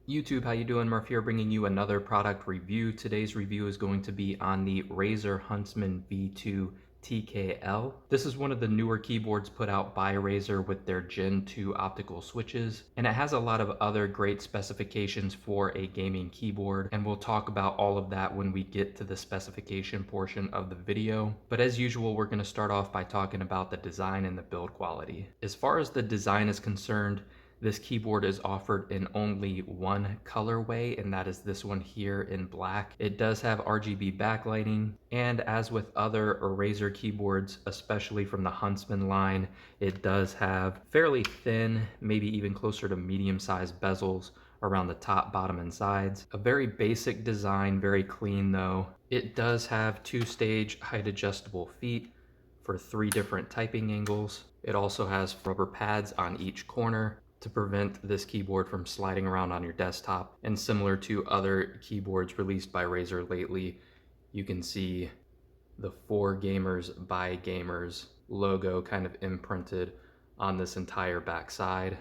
YouTube, how you doing? Murph here, bringing you another product review. Today's review is going to be on the Razer Huntsman V2 TKL. This is one of the newer keyboards put out by Razer with their Gen 2 optical switches, and it has a lot of other great specifications for a gaming keyboard, and we'll talk about all of that when we get to the specification portion of the video. But as usual, we're going to start off by talking about the design and the build quality. As far as the design is concerned, this keyboard is offered in only one colorway, and that is this one here in black. It does have RGB backlighting, and as with other Razer keyboards, especially from the Huntsman line, it does have fairly thin, maybe even closer to medium-sized bezels around the top, bottom, and sides. A very basic design, very clean though. It does have two-stage height adjustable feet for 3 different typing angles. It also has rubber pads on each corner to prevent this keyboard from sliding around on your desktop. And similar to other keyboards released by Razer lately, you can see the For Gamers by Gamers logo kind of imprinted on this entire back side.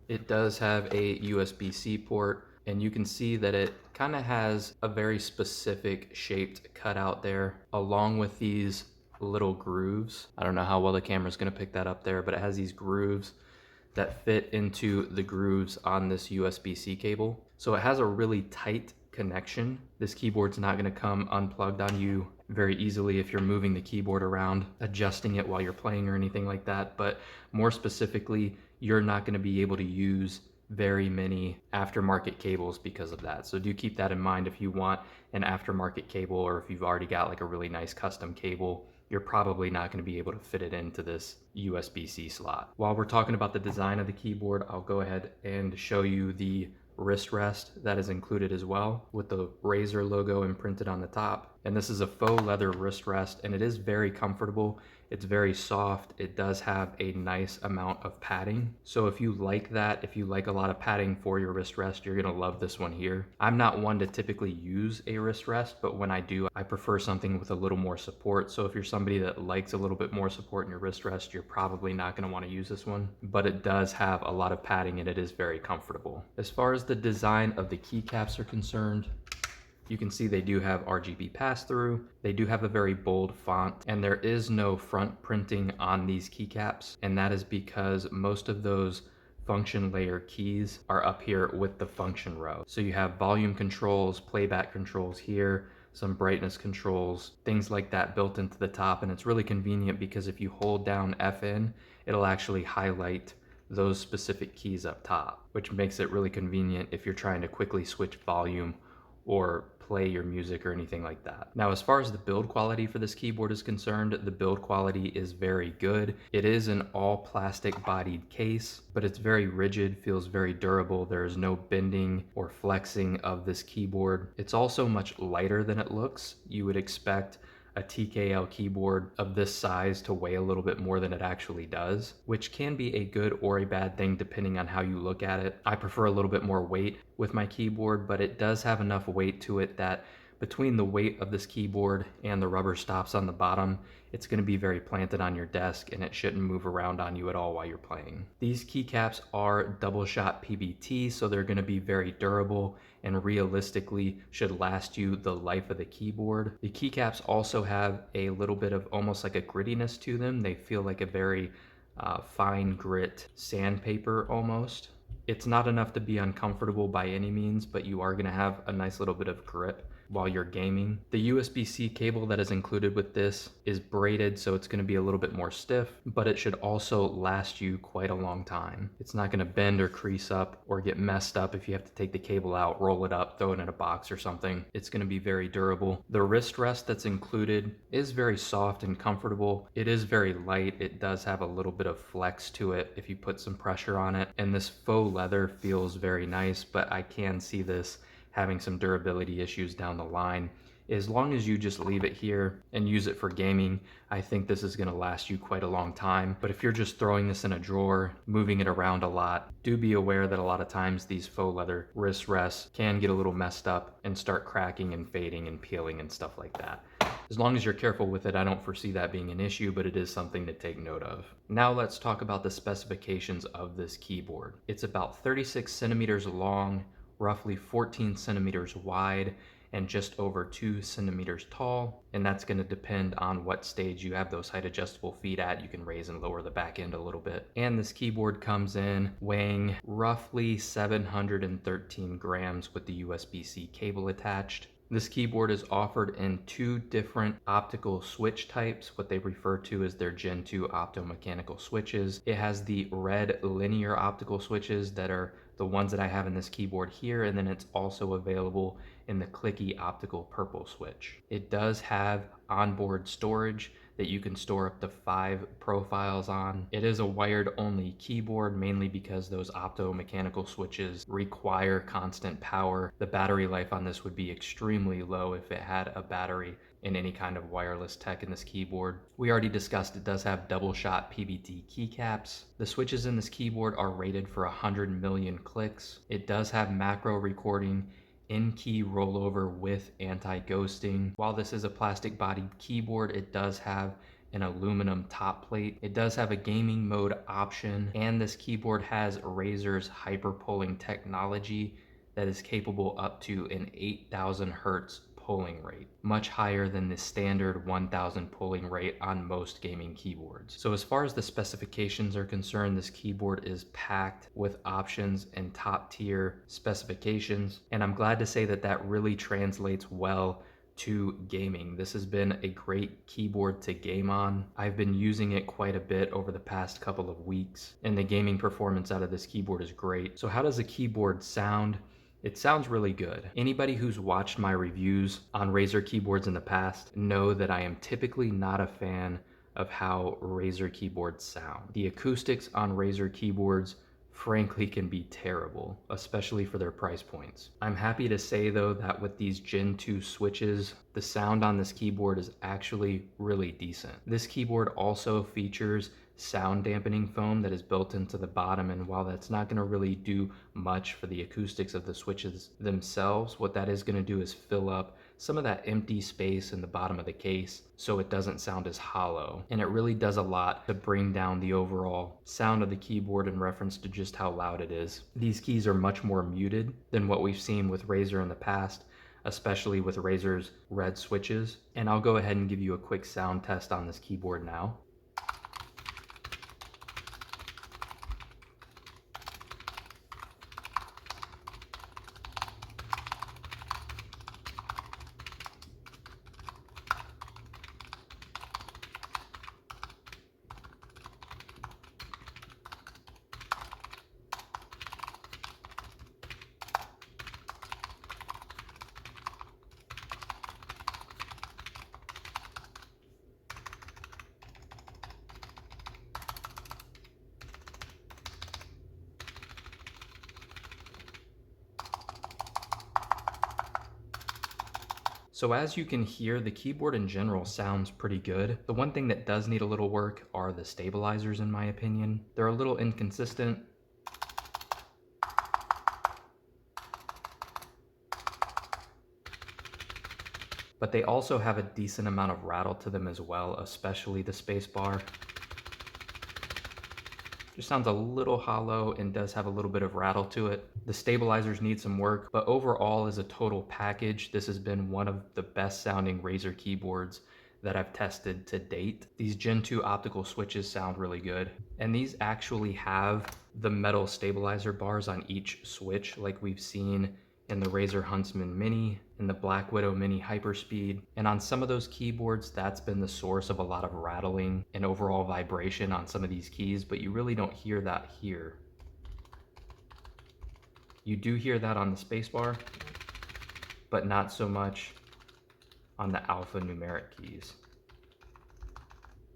It does have a USB-C port, and you can see that it kind of has a very specific shaped cutout there, along with these little grooves. I don't know how well the camera's gonna pick that up there, but it has these grooves that fit into the grooves on this USB-C cable. So it has a really tight connection. This keyboard's not gonna come unplugged on you very easily if you're moving the keyboard around, adjusting it while you're playing or anything like that. But more specifically, you're not gonna be able to use very many aftermarket cables because of that. So do keep that in mind if you want an aftermarket cable, or if you've already got like a really nice custom cable, you're probably not going to be able to fit it into this USB-C slot. While we're talking about the design of the keyboard, I'll go ahead and show you the wrist rest that is included as well, with the Razer logo imprinted on the top. And this is a faux leather wrist rest, and it is very comfortable. It's very soft. It does have a nice amount of padding. So if you like that, if you like a lot of padding for your wrist rest, you're gonna love this one here. I'm not one to typically use a wrist rest, but when I do, I prefer something with a little more support. So if you're somebody that likes a little bit more support in your wrist rest, you're probably not gonna wanna use this one, but it does have a lot of padding and it is very comfortable. As far as the design of the keycaps are concerned, you can see they do have RGB pass-through. They do have a very bold font, and there is no front printing on these keycaps, and that is because most of those function layer keys are up here with the function row. So you have volume controls, playback controls here, some brightness controls, things like that built into the top, and it's really convenient because if you hold down FN, it'll actually highlight those specific keys up top, which makes it really convenient if you're trying to quickly switch volume or play your music or anything like that. Now, as far as the build quality for this keyboard is concerned, the build quality is very good. It is an all plastic bodied case, but it's very rigid, feels very durable. There is no bending or flexing of this keyboard. It's also much lighter than it looks. You would expect a TKL keyboard of this size to weigh a little bit more than it actually does, which can be a good or a bad thing depending on how you look at it. I prefer a little bit more weight with my keyboard, but it does have enough weight to it that between the weight of this keyboard and the rubber stops on the bottom, it's going to be very planted on your desk and it shouldn't move around on you at all while you're playing. These keycaps are double shot PBT, so they're going to be very durable and realistically should last you the life of the keyboard. The keycaps also have a little bit of almost like a grittiness to them. They feel like a very fine grit sandpaper almost. It's not enough to be uncomfortable by any means, but you are going to have a nice little bit of grip while you're gaming. The USB-C cable that is included with this is braided, so it's going to be a little bit more stiff, but it should also last you quite a long time. It's not going to bend or crease up or get messed up if you have to take the cable out, roll it up, throw it in a box or something. It's going to be very durable. The wrist rest that's included is very soft and comfortable. It is very light. It does have a little bit of flex to it if you put some pressure on it, and this faux leather feels very nice, but I can see this having some durability issues down the line. As long as you just leave it here and use it for gaming, I think this is going to last you quite a long time. But if you're just throwing this in a drawer, moving it around a lot, do be aware that a lot of times these faux leather wrist rests can get a little messed up and start cracking and fading and peeling and stuff like that. As long as you're careful with it, I don't foresee that being an issue, but it is something to take note of. Now let's talk about the specifications of this keyboard. It's about 36 centimeters long, roughly 14 centimeters wide, and just over 2 centimeters tall, and that's going to depend on what stage you have those height adjustable feet at. You can raise and lower the back end a little bit. And this keyboard comes in weighing roughly 713 grams with the USB-C cable attached. This keyboard is offered in 2 different optical switch types, what they refer to as their Gen 2 optomechanical switches. It has the red linear optical switches that are the ones that I have in this keyboard here, and then it's also available in the clicky optical purple switch. It does have onboard storage that you can store up to 5 profiles on. It is a wired only keyboard, mainly because those optomechanical switches require constant power. The battery life on this would be extremely low if it had a battery in any kind of wireless tech in this keyboard. We already discussed it does have double shot PBT keycaps. The switches in this keyboard are rated for 100 million clicks. It does have macro recording, in-key rollover with anti-ghosting. While this is a plastic bodied keyboard, it does have an aluminum top plate. It does have a gaming mode option, and this keyboard has Razer's hyperpolling technology that is capable up to an 8,000 hertz polling rate, much higher than the standard 1,000 polling rate on most gaming keyboards. So as far as the specifications are concerned, this keyboard is packed with options and top tier specifications, and I'm glad to say that that really translates well to gaming. This has been a great keyboard to game on. I've been using it quite a bit over the past couple of weeks, and the gaming performance out of this keyboard is great. So how does a keyboard sound? It sounds really good. Anybody who's watched my reviews on Razer keyboards in the past know that I am typically not a fan of how Razer keyboards sound. The acoustics on Razer keyboards frankly can be terrible, especially for their price points. I'm happy to say though that with these Gen 2 switches, the sound on this keyboard is actually really decent. This keyboard also features sound dampening foam that is built into the bottom, and while that's not going to really do much for the acoustics of the switches themselves, what that is going to do is fill up some of that empty space in the bottom of the case so it doesn't sound as hollow. And it really does a lot to bring down the overall sound of the keyboard in reference to just how loud it is. These keys are much more muted than what we've seen with Razer in the past, especially with Razer's red switches. And I'll go ahead and give you a quick sound test on this keyboard now. So as you can hear, the keyboard in general sounds pretty good. The one thing that does need a little work are the stabilizers, in my opinion. They're a little inconsistent. But they also have a decent amount of rattle to them as well, especially the space bar. Just sounds a little hollow and does have a little bit of rattle to it. The stabilizers need some work, but overall as a total package, this has been one of the best sounding Razer keyboards that I've tested to date. These Gen 2 optical switches sound really good. And these actually have the metal stabilizer bars on each switch like we've seen in the Razer Huntsman Mini, in the Black Widow Mini Hyperspeed. And on some of those keyboards, that's been the source of a lot of rattling and overall vibration on some of these keys, but you really don't hear that here. You do hear that on the spacebar, but not so much on the alphanumeric keys.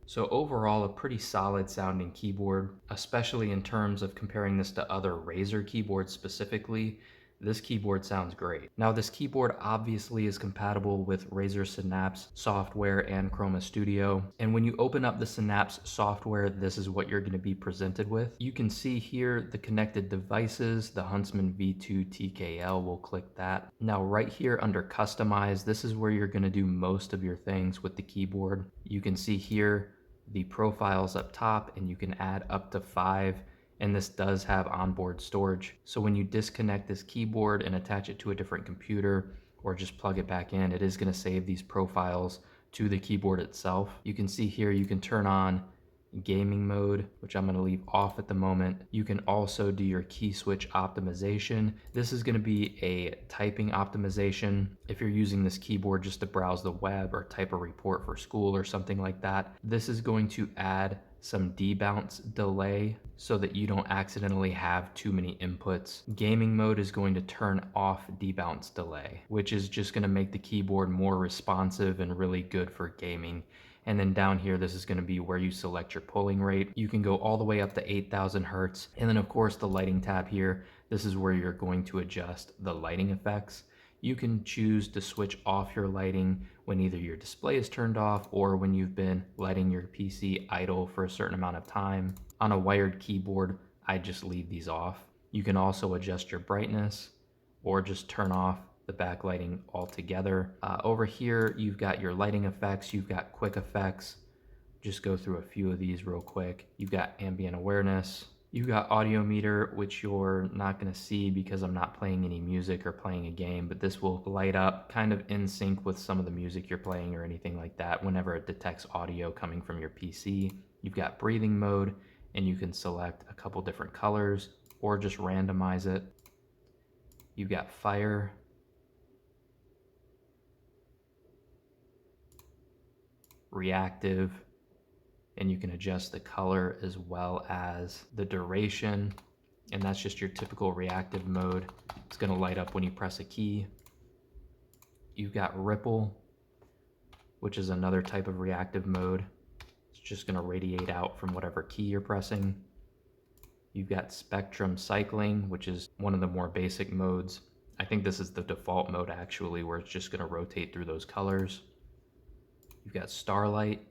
So overall, a pretty solid sounding keyboard, especially in terms of comparing this to other Razer keyboards specifically. this keyboard sounds great. Now, this keyboard obviously is compatible with Razer Synapse software and Chroma Studio. And when you open up the Synapse software, this is what you're going to be presented with. You can see here the connected devices, the Huntsman V2 TKL. We'll click that. Now, right here under Customize, this is where you're going to do most of your things with the keyboard. You can see here the profiles up top, and you can add up to 5. And this does have onboard storage. So when you disconnect this keyboard and attach it to a different computer or just plug it back in, it is going to save these profiles to the keyboard itself. You can see here you can turn on gaming mode, which I'm going to leave off at the moment. You can also do your key switch optimization. This is going to be a typing optimization. If you're using this keyboard just to browse the web or type a report for school or something like that, this is going to add some debounce delay so that you don't accidentally have too many inputs. Gaming mode is going to turn off debounce delay, which is just going to make the keyboard more responsive and really good for gaming. And then down here, this is going to be where you select your pulling rate. You can go all the way up to 8,000 hertz. And then of course the lighting tab here, this is where you're going to adjust the lighting effects. You can choose to switch off your lighting when either your display is turned off or when you've been letting your PC idle for a certain amount of time. On a wired keyboard, I just leave these off. You can also adjust your brightness or just turn off the backlighting altogether. Over here, you've got your lighting effects, you've got quick effects. Just go through a few of these real quick. You've got ambient awareness. You've got audio meter, which you're not going to see because I'm not playing any music or playing a game, but this will light up kind of in sync with some of the music you're playing or anything like that whenever it detects audio coming from your PC. You've got breathing mode, and you can select a couple different colors or just randomize it. You've got fire, reactive, and you can adjust the color as well as the duration, and that's just your typical reactive mode. It's going to light up when you press a key. You've got ripple, which is another type of reactive mode. It's just going to radiate out from whatever key you're pressing. You've got spectrum cycling, which is one of the more basic modes. I think this is the default mode actually, where it's just going to rotate through those colors. You've got starlight.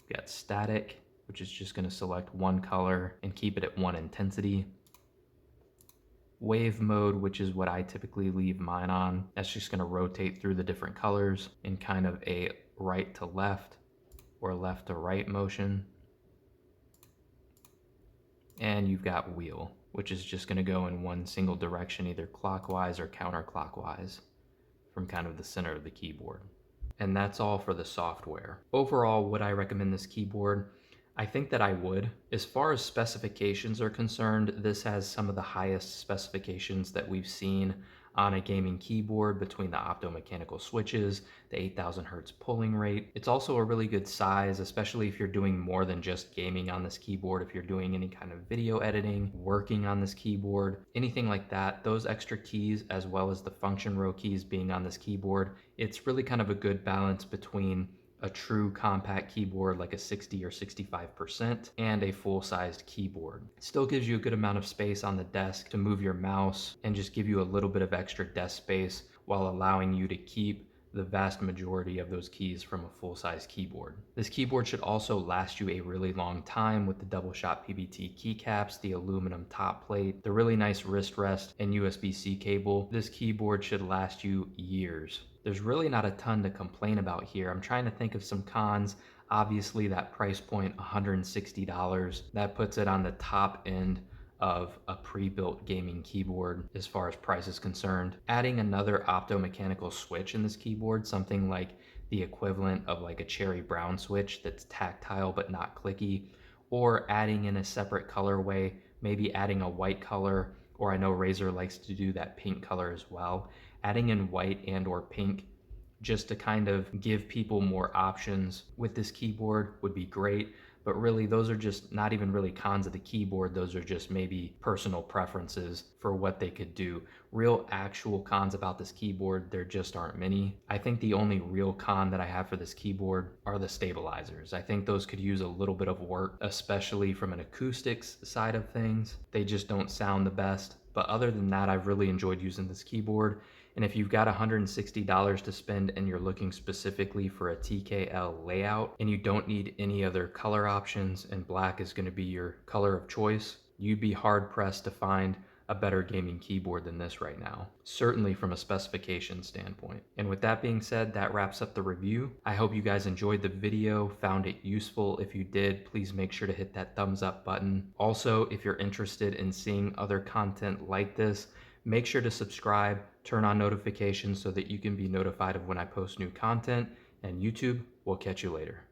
You've got static, which is just going to select one color and keep it at one intensity. Wave mode, which is what I typically leave mine on. That's just going to rotate through the different colors in kind of a right to left or left to right motion. And you've got wheel, which is just going to go in one single direction, either clockwise or counterclockwise from kind of the center of the keyboard. And that's all for the software. Overall, would I recommend this keyboard? I think that I would. As far as specifications are concerned, this has some of the highest specifications that we've seen on a gaming keyboard, between the optomechanical switches, the 8,000 hertz pulling rate. It's also a really good size, especially if you're doing more than just gaming on this keyboard. If you're doing any kind of video editing, working on this keyboard, anything like that, those extra keys as well as the function row keys being on this keyboard, it's really kind of a good balance between a true compact keyboard like a 60 or 65% and a full-sized keyboard. It still gives you a good amount of space on the desk to move your mouse and just give you a little bit of extra desk space while allowing you to keep the vast majority of those keys from a full-size keyboard. This keyboard should also last you a really long time with the double shot PBT keycaps, the aluminum top plate, the really nice wrist rest, and USB-C cable. This keyboard should last you years. There's really not a ton to complain about here. I'm trying to think of some cons. Obviously that price point, $160, that puts it on the top end of a pre-built gaming keyboard as far as price is concerned. Adding another optomechanical switch in this keyboard, something like the equivalent of like a cherry brown switch that's tactile but not clicky, or adding in a separate colorway, maybe adding a white color, or I know Razer likes to do that pink color as well. Adding in white and or pink just to kind of give people more options with this keyboard would be great. but really those are just not even really cons of the keyboard. Those are just maybe personal preferences for what they could do. Real actual cons about this keyboard, there just aren't many. I think the only real con that I have for this keyboard are the stabilizers. I think those could use a little bit of work, especially from an acoustics side of things. They just don't sound the best. But other than that, I've really enjoyed using this keyboard. And if you've got $160 to spend and you're looking specifically for a TKL layout and you don't need any other color options and black is going to be your color of choice, you'd be hard pressed to find a better gaming keyboard than this right now, certainly from a specification standpoint. And with that being said, that wraps up the review. I hope you guys enjoyed the video, found it useful. If you did, please make sure to hit that thumbs up button. Also, if you're interested in seeing other content like this, make sure to subscribe, turn on notifications so that you can be notified of when I post new content, and YouTube will catch you later.